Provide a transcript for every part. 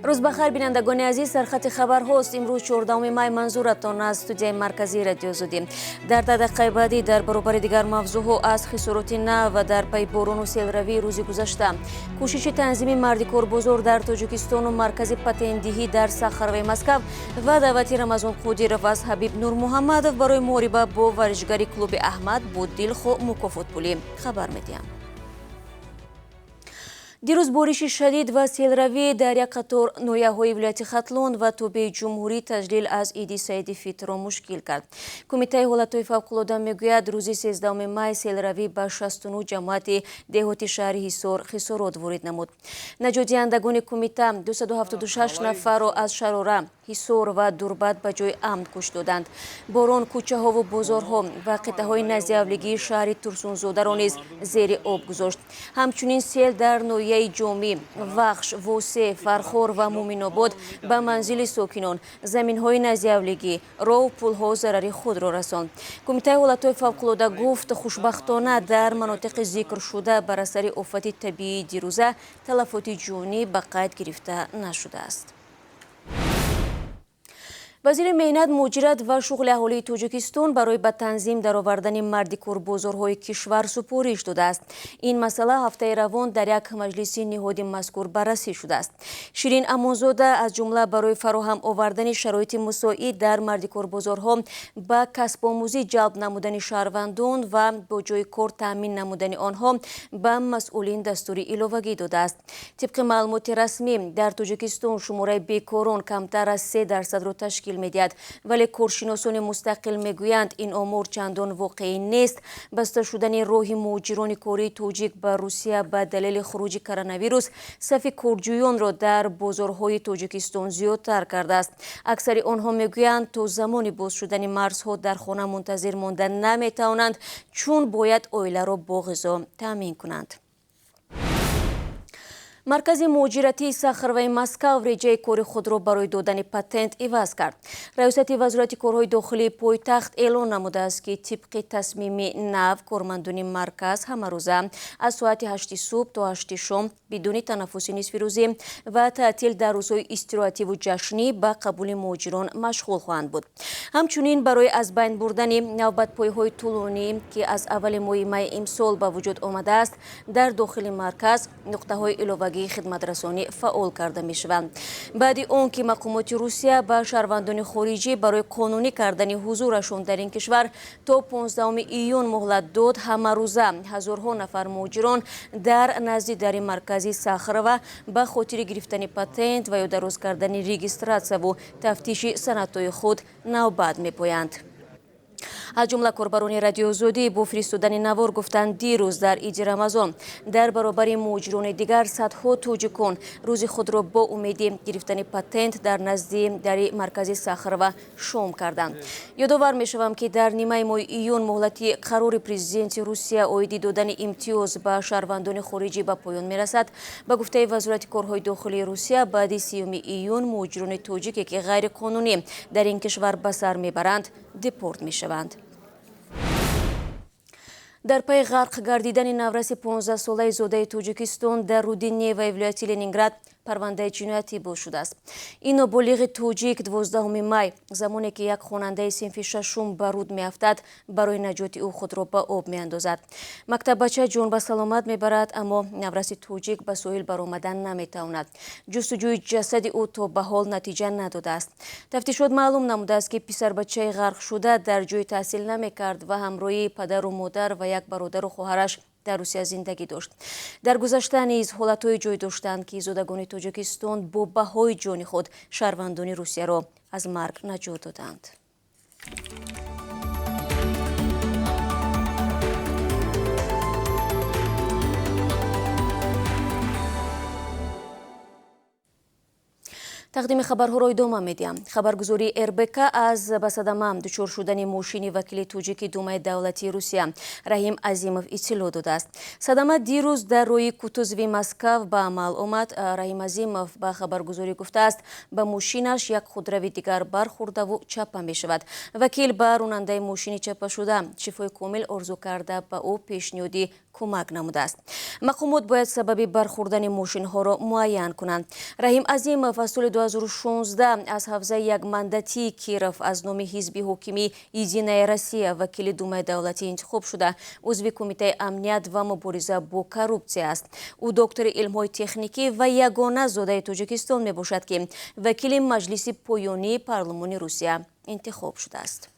روز بخیر بینندگان عزیز، سرخط خبرهاست. امروز 14 مای منظورتان از استودیوی مرکزی رادیو زودی. در دقیقه بعدی در برابر دیگر موضوع از خسارات نو و در پی باران و سیل روی روزی گذشته، کوشش تنظیم مردیکور بزرگ در تاجیکستان و مرکز پتندهی در صخره مسکو و دعوت رمضان قدیرов از حبیب نور محمدов برای محاربه با ورزشگری کلوب احمد با دلخو مکافات پولی خبر میدیم. دیروز بارش شدید و سیلروی در یک قطار نویه‌های ولایت ختلون و توبه جمهوری تجلیل از عید سعید فیطر را مشکل کرد. کمیته حالتهای فوق‌العاده میگوید روز 13 مای سیلروی به 69 جماعت دهاتی شهر حصار خسارات وارد نمود. نجات دهندگان کمیته 276 نفر را از شراره، حصار و دربت به جای امن کش دادند. باران کوچه ها و بازارها و قطعه های نزدیکی شهر ترسونزاده را نیز زیر آب گذاشت. همچنین سیل در نویه جومی، وخش، ووسه، فرخور و مومن‌آباد به منزل ساکنان، زمین‌های نزدیکی، راه و پل‌ها ضرر خود را رساند. کمیته حالتهای فوق‌العاده گفت خوشبختانه در مناطق ذکر شده بر اثر آفت طبیعی دیروزه تلفات جانی به قید گرفته نشده است. وزیر مهنت، مهاجرت و شغل اهالی تاجیکستان برای به تنظیم درآوردن مردیکور بازارهای کشور سپارش داده است. این مسئله هفته روان در یک مجلس نهادی مذکور بررسی شده است. شیرین امانزاده از جمله برای فراهم آوردن شرایط مساعد در مردیکور بازارها به کسب آموزی جلب نمودن شهروندان و با جای کار تامین نمودن آنها به مسئولین دستوری ایلاوگی داده است. طبق معلومات رسمی در تاجیکستان شماره بیکاران کمتر از 3% را تشکیل می‌دهد، ولی کارشناسان مستقل میگویند این آمار چندان واقعی نیست. بسته شدن راه مهاجران کاری تاجیک به روسیه به دلیل خروج کرونا ویروس صف کارجویان را در بازارهای تاجیکستان زیادتر کرده است. اکثر آنها میگویند تا زمان باز شدن مرزها در خانه منتظر ماندن نمیتوانند، چون باید عائله را با غذا تامین کنند. مرکز مهاجرتی صخره مسکو رجای کار خود را برای دادن پتنت عوض کرد. رئیست وزارت کارهای داخلی پایتخت اعلان نموده است که طبق تصمیم نو کارمندان مرکز همه روزه از ساعت 8 صبح تا 8 شام بدون تنفس نصف روزی و تعطیل در روزهای استراحتی و جشنی به قبول مهاجران مشغول خواهند بود. همچنین برای از بین بردن نوبت‌پای‌های طولانی که از اول ماه می امسال به وجود آمده است، در داخل مرکز نقطه‌های ایلاوگی خدمت رسانی فعال کرده می شوند. بعد اون که مقامات روسیه به شهروندان خارجی برای قانونی کردن حضورشان در این کشور تا 15 ایون مهلت داد، همه روزه هزارها نفر مهاجران در نزد در مرکزی صخره و به خاطر گرفتن پتنت و یا درست کردن رجیستراسیون و تفتیش سندهای خود نوبت می پایند. از جمله کاربران رادیو زودی با فرستادن نوار گفتند دیروز در عید رمضان در برابر مهاجران دیگر صدها تاجیکان روز خود را با امید گرفتن پتنت در نزد در مرکز صخره و شام کردند. یادآور می‌شوم که در نیمه ماه ایون مهلت قرار پرزیدنت روسیه عاید دادن امتیاز به شهروندان خارجی به پایان می‌رسد. به گفته وزارت کارهای داخلی روسیه بعد 30 ایون مهاجران تاجیکی که غیر قانونی در این کشور به سر میبرند دپورت می‌شوند. در پی غرق گردیدن نورس 15 ساله زاده تاجیکستان در رود نیو ولایت لنینگراد پرونده جنایتی باز شده است. این نابالغ تاجیک 12 می زمانی که یک خواننده صنف ششم به رود میافتد برای نجات او خود را به آب میاندازد. مکتب بچه جان به سلامت میبرد، اما نورس تاجیک به ساحل برآمدن نمیتواند. جستجوی جسد او تا به حال نتیجه نداده است. تفتیشات معلوم نموده است که پسر بچه غرق شده در جای تحصیل نمیکرد و همراهی پدر و مادر و یک برادر و خواهرش در روسیه زندگی داشت. در گذشته نیز حالتهای جای داشتند که زادگان تاجیکستان با بهای جان خود شهروندان روسیه را از مرگ نجات دادند. تقدیم خبرها را ادامه میدیم. خبرگزاری РБК از به صدمه دچار شدن ماشین وکیل تاجیک دومای دولتی روسیه رحیم عظیمов اطلاع داده است. صدمه دیروز در روی کوتوزوی مسکو به عمل آمد. رحیم عظیمov به خبرگزاری گفته است به ماشینش یک خودروی دیگر برخورده و چپه می شود. وکیل به راننده ماشین چپه شده شفای کامل آرزو کرده به او پیشنهاد کمک نموده است. مقامات باید سبب برخوردن ماشین ها را معین کنند. رحیم عظیم فصل 2016 از حوزه یک مندتی کیرف از نام حزب حاکمی یدینای روسیه وکیل دومای دولتی انتخاب شده عضو کمیته امنیت و مبارزه با کروپسیا است. او دکتر علم‌های تکنیکی و یگانه زاده تاجیکستان می باشد که وکیل مجلس پایانی پارلمان روسیه انتخاب شده است.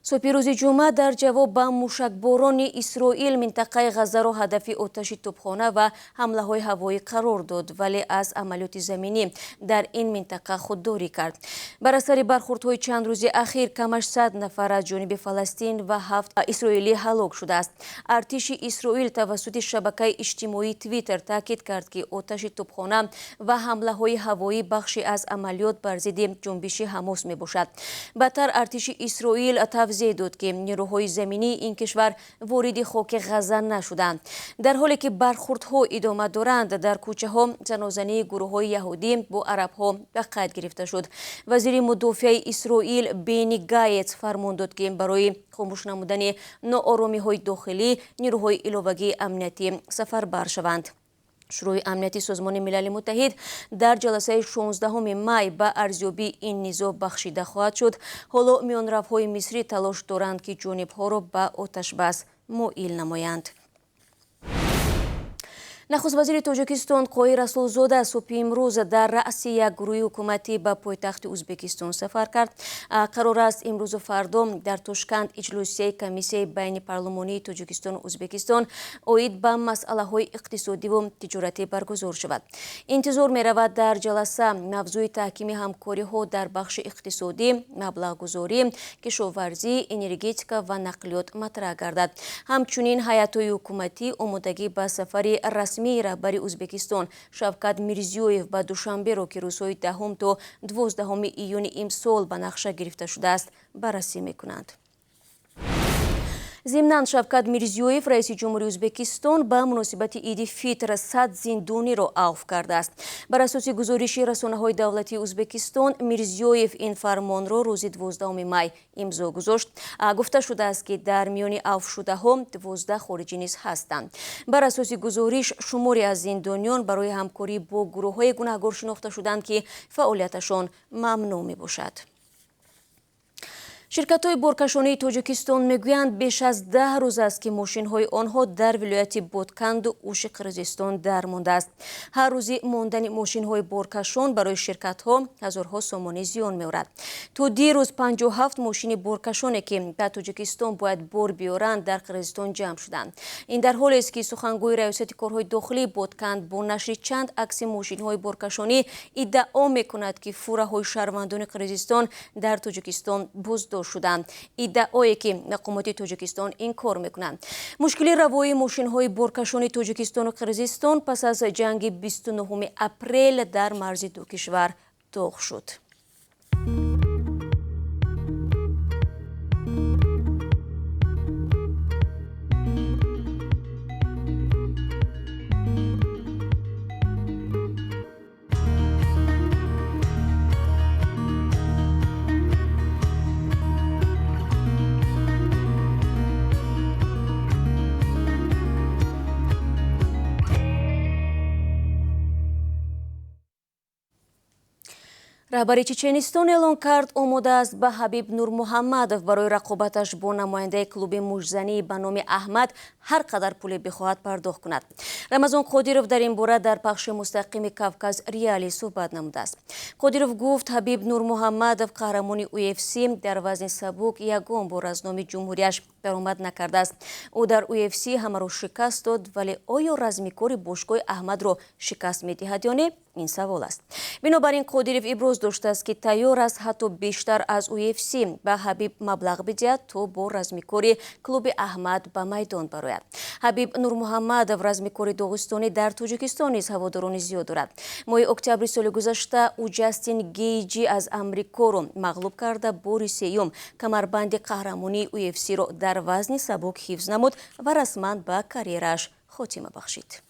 صبح روز جمعه در جواب به موشکباران اسرائیل منطقه غزه را هدف آتش توپخانه و حمله های هوایی قرار داد ولی از عملیات زمینی در این منطقه خودداری کرد. بر اثر برخوردهای چند روز اخیر کمش 100 نفر از جانب فلسطین و 7 اسرائیلی هلاک شده است. ارتش اسرائیل توسط شبکه اجتماعی توییتر تاکید کرد که آتش توپخانه و حمله های هوایی بخشی از عملیات بر ضد جنبش حماس می باشد. بدتر ارتش اسرائیل توضیح داد که نیروهای زمینی این کشور وارد خاک غزه نشدند. در حالی که برخوردها ادامه دارند در کوچه ها زنازنی گروه های یهودی با عرب ها به قید گرفته شد. وزیر مدافع اسرائیل بینی گایتس فرمان داد که برای خاموش نمودن ناآرامی های داخلی نیروهای علاوگی امنیتی سفربر شوند. شروع امنیتی سازمان ملل متحد در جلسه 16 می به ارزیابی این نزاع بخشیده خواهد شد. حالا میانرف‌های مصری تلاش دارند که جانب‌ها را به آتش بس مائل نمایند. نخست وزیر تاجیکستان قوی رسولزاده صبح امروز در رأس یک گروه حکومتی به پایتخت ازبکستان سفر کرد. قرار است امروز و فردا در تاشکند اجلاسی کمیسیون بین پارلمانی تاجیکستان و ازبکستان اوید به مسئله های اقتصادی و تجارتی برگزار شود. انتظار می رود در جلسه موضوع تحکیم همکاری ها در بخش اقتصادی، مبلغ گذاری، کشاورزی، انرژتیکا و نقلیات مطرح گردد. همچنین هیئت حکومتی آمادگی به سفر رسمی رهبر ازبکستان شوکت میرزیویف به دوشنبه را که روزهای 10 تا 12 ایون امسال به نقشه گرفته شده است بررسی می‌کنند. ضمناً شوکت میرزیویف رئیس جمهوری ازبکستان به مناسبت عید فطر 100 زندانی را عفو کرده است. بر اساس گزارش رسانه‌های دولتی ازبکستان میرزیویف این فرمان را روز 12 می امضا گذاشت. گفته شده است که در میان عفو شده ها 12 خارجی نیز هستند. بر اساس گزارش شماری از زندانیان برای همکاری با گروه‌های گناهکار شناخته شدند که فعالیتشان ممنوع می باشد. شرکت‌های بارکشانی تاجیکستان میگویند بیش از 10 روز است که ماشین‌های آنها در ولایت بودکند و اوش قرقیزستان درمانده است. هر روز ماندن ماشین‌های بارکشان برای شرکت‌ها هزارها سومانی زیان می‌آورد. تا دیروز 57 ماشین بارکشانی که در تاجیکستان باید بار بیارند در قرقیزستان جمع شدند. این در حالی است که سخنگوی ریاست کارهای داخلی بودکند با نشر چند عکس ماشین‌های بارکشانی ادعا می‌کند که فوره‌های شهروندان قرقیزستان در تاجیکستان بازداشت شدند. ادعایی که مقامات تاجیکستان انکار میکنند. مشکل روایی ماشین‌های بارکشان تاجیکستان و قرقیزستان پس از جنگ 29 اپریل در مرز دو کشور داغ شد. رهبر چچنستان اعلان کرد آماده است به حبیب نورمحمدов برای رقابتش با نماینده کلوب موشزنی به نام احمد هر قدر پول بخواهد پرداخت کند. رمضان قادیروف در این باره در پخش مستقیم کاوکاز ریالی صحبت نموده است. قادیروف گفت حبیب نورمحمدов قهرمان UFC در وزن سبک یگان بار از نام جمهوریش درآمد نکرده است. او در UFC همه را شکست داد ولی آیا رزمیکاری باشگاه احمد را شکست می‌دهد یا نه؟ این سوال است. بنابراین قادیروف ابراز داشته است که تیار است حتی بیشتر از UFC به حبیب مبلغ بدهد تا با رزمیکاری کلوب احمد به میدان برآید. حبیب نورمحمدov رزمیکار داغستانی در تاجیکستان نیز هواداران زیاد دارد. ماه اکتبر سال گذشته او جاستین گیجی از امریکا را مغلوب کرده بار سیوم کمربند قهرمانی UFC را در وزن سبک حفظ نمود و رسما به کاریرش خاتمه بخشید.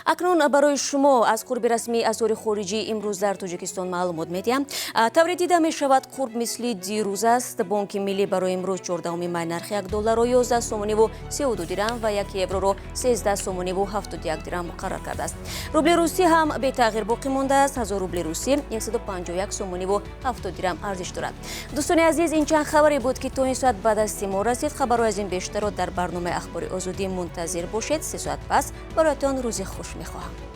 акнун барои шумо аз қурби расмии азори хориҷӣ имрӯз дар Тоҷикистон маълумот медиҳам. Тавре дида мешавад қурб мисли дирӯз аст. Бонки миллӣ барои имрӯз 14 май нархи 1 долларро 11 сомониву 32 дирам ва 1 евроро 13 сомониву 71 дирам муқаррар кардааст. Рубли русӣ ҳам бетағйир боқӣ мондааст. 1000 рубли русӣ 151 сомониву 70 дирам арзиш дорад. дӯстони азиз, ин чанд хабаре буд ки то ин соат ба дасти мо расид. Хабарҳои аз ин бештарро дар барномаи ахбори озодӣ мунтазир бошед. 3 соат пас бароятон рӯзи хуш мехоҳам.